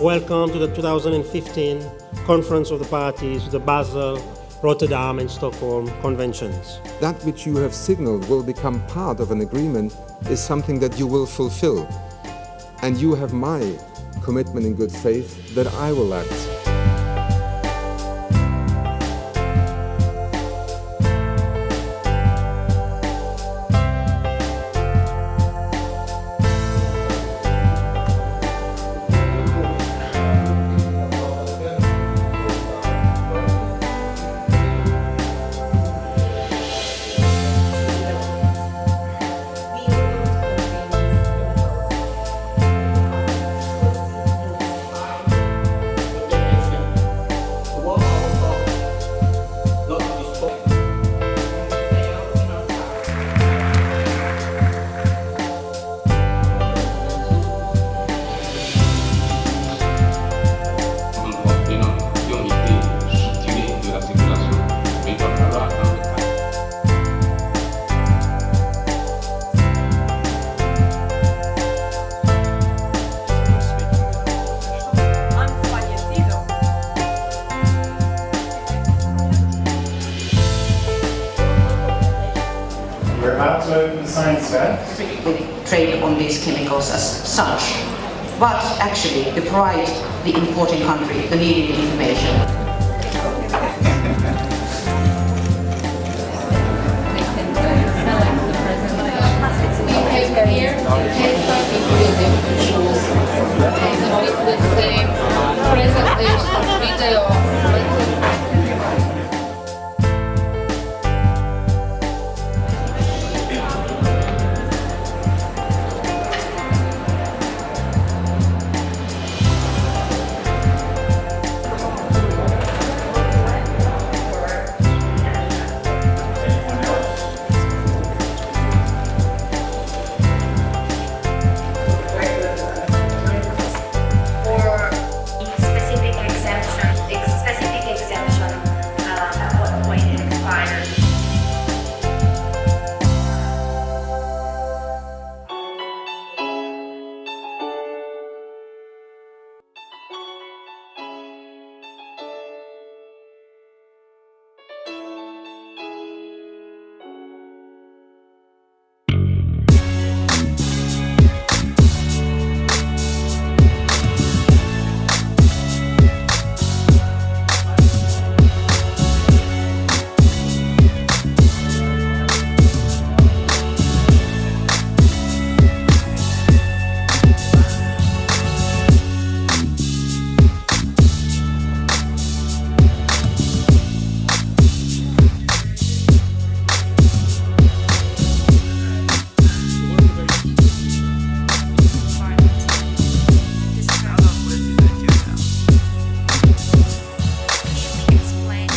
Welcome to the 2015 Conference of the Parties to the Basel, Rotterdam and Stockholm Conventions. That which you have signaled will become part of an agreement is something that you will fulfill. And you have my commitment in good faith that I will act. We're about to open the science fair. The trade on these chemicals as such, but actually the pride, the importing country, the needed information.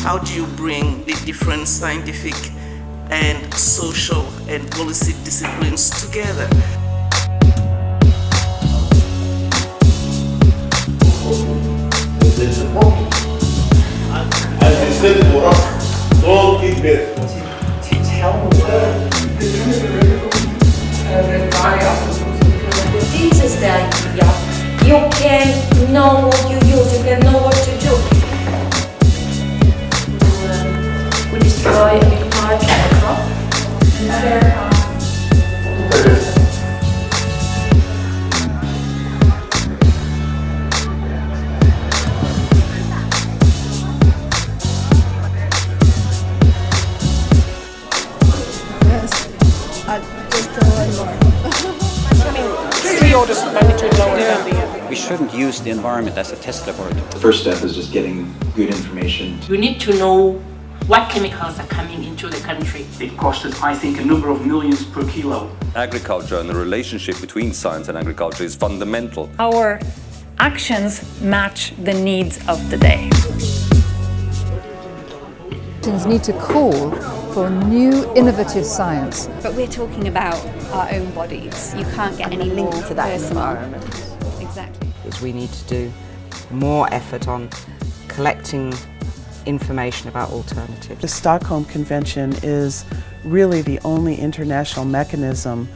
How do you bring the different scientific and social and policy disciplines together? As we said before, all feedback. To tell the world This is the idea. You can know what you use, you can know what to do. We destroy a big part of the crop. Three orders of magnitude lower than the... We shouldn't use the environment as a test laboratory. The first step is just getting good information. You need to know what chemicals are coming into the country. It costs us, I think, a number of millions per kilo. Agriculture and the relationship between science and agriculture is fundamental. Our actions match the needs of the day. Need to call for new innovative science. But we're talking about our own bodies. You can't get any link to that environment. Exactly. Because we need to do more effort on collecting information about alternatives. The Stockholm Convention is really the only international mechanism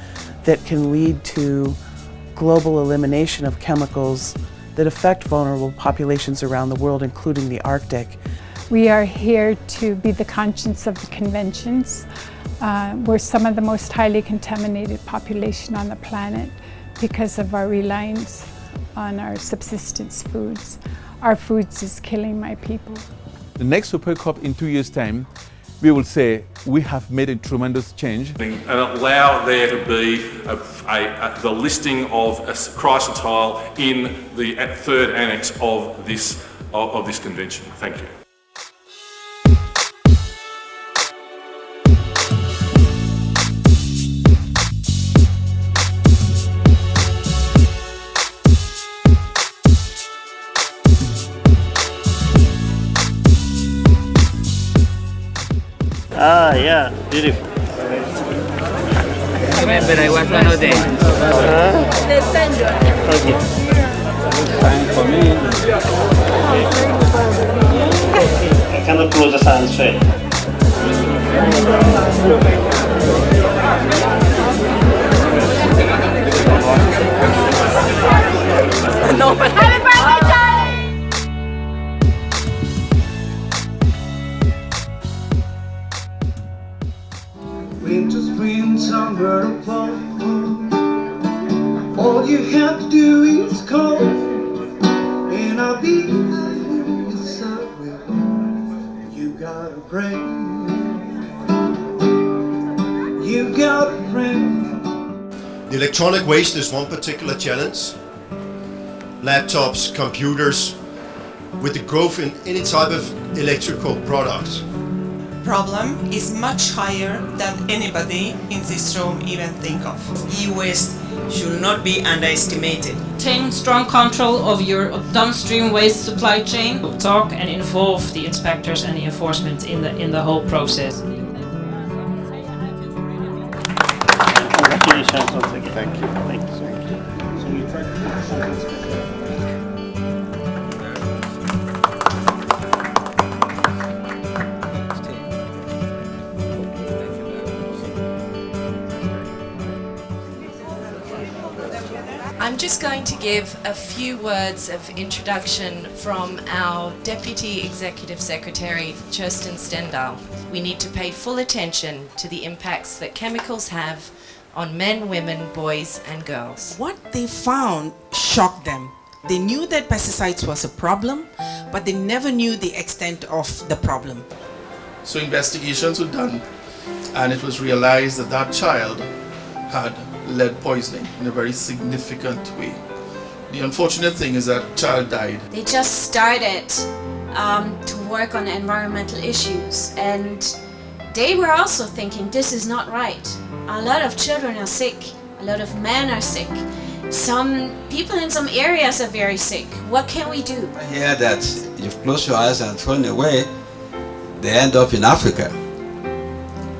that can lead to global elimination of chemicals that affect vulnerable populations around the world, including the Arctic. We are here to be the conscience of the conventions. We're some of the most highly contaminated population on the planet because of our reliance on our subsistence foods. Our foods is killing my people. The next Super COP in 2 years' time, we will say we have made a tremendous change. And allow there to be the listing of a chrysotile in the third annex of this convention. Thank you. Ah, yeah, beautiful. Remember, I was one of them. Okay. Time for me. I cannot close the sign straight. No, but happy birthday, Charlie! Winter, spring, summer, and fall. All you have to do is call, and I'll be there. Yes, I will. You got a friend. You got a friend. The electronic waste is one particular challenge. Laptops, computers, with the growth in any type of electrical products. Problem is much higher than anybody in this room even think of. E-waste should not be underestimated. Maintain strong control of your downstream waste supply chain. Talk and involve the inspectors and the enforcement in the whole process. Congratulations once again. Thank you. Thank you so much. So we try to I'm just going to give a few words of introduction from our Deputy Executive Secretary, Kirsten Stendahl. We need to pay full attention to the impacts that chemicals have on men, women, boys and girls. What they found shocked them. They knew that pesticides was a problem, but they never knew the extent of the problem. So investigations were done, and it was realized that that child had lead poisoning in a very significant way. The unfortunate thing is that child died. They just started to work on environmental issues, and they were also thinking this is not right. A lot of children are sick, a lot of men are sick, some people in some areas are very sick. What can we do? I hear that you close your eyes and turn away, they end up in Africa.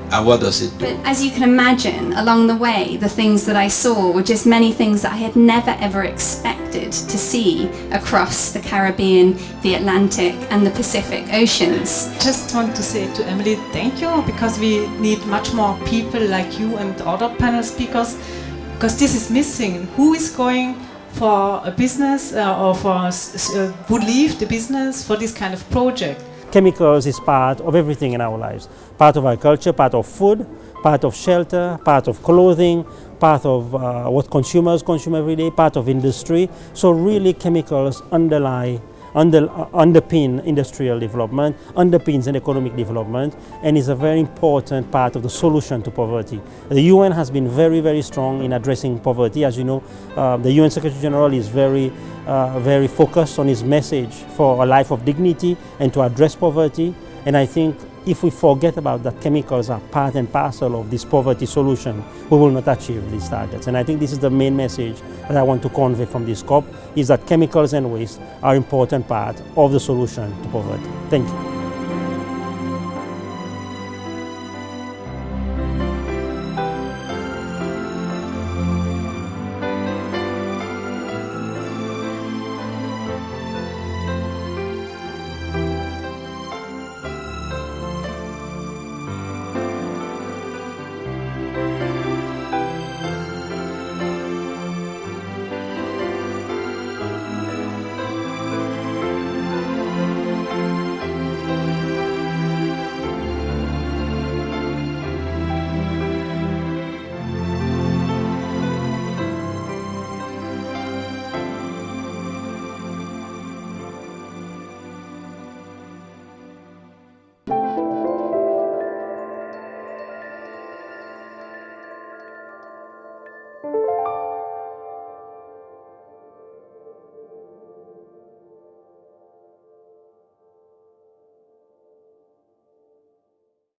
And what does it do? But as you can imagine, along the way, the things that I saw were just many things that I had never ever expected to see across the Caribbean, the Atlantic and the Pacific Oceans. Just want to say to Emily, thank you, because we need much more people like you and other panel speakers, because this is missing. Who is going for a business would leave the business for this kind of project? Chemicals is part of everything in our lives. Part of our culture, part of food, part of shelter, part of clothing, part of what consumers consume every day, part of industry. So really chemicals underpin industrial development, underpins an economic development, and is a very important part of the solution to poverty. The UN has been very, very strong in addressing poverty. As you know, the UN Secretary General is very focused on his message for a life of dignity and to address poverty. And I think if we forget about that chemicals are part and parcel of this poverty solution, we will not achieve these targets. And I think this is the main message that I want to convey from this COP, is that chemicals and waste are an important part of the solution to poverty. Thank you. you.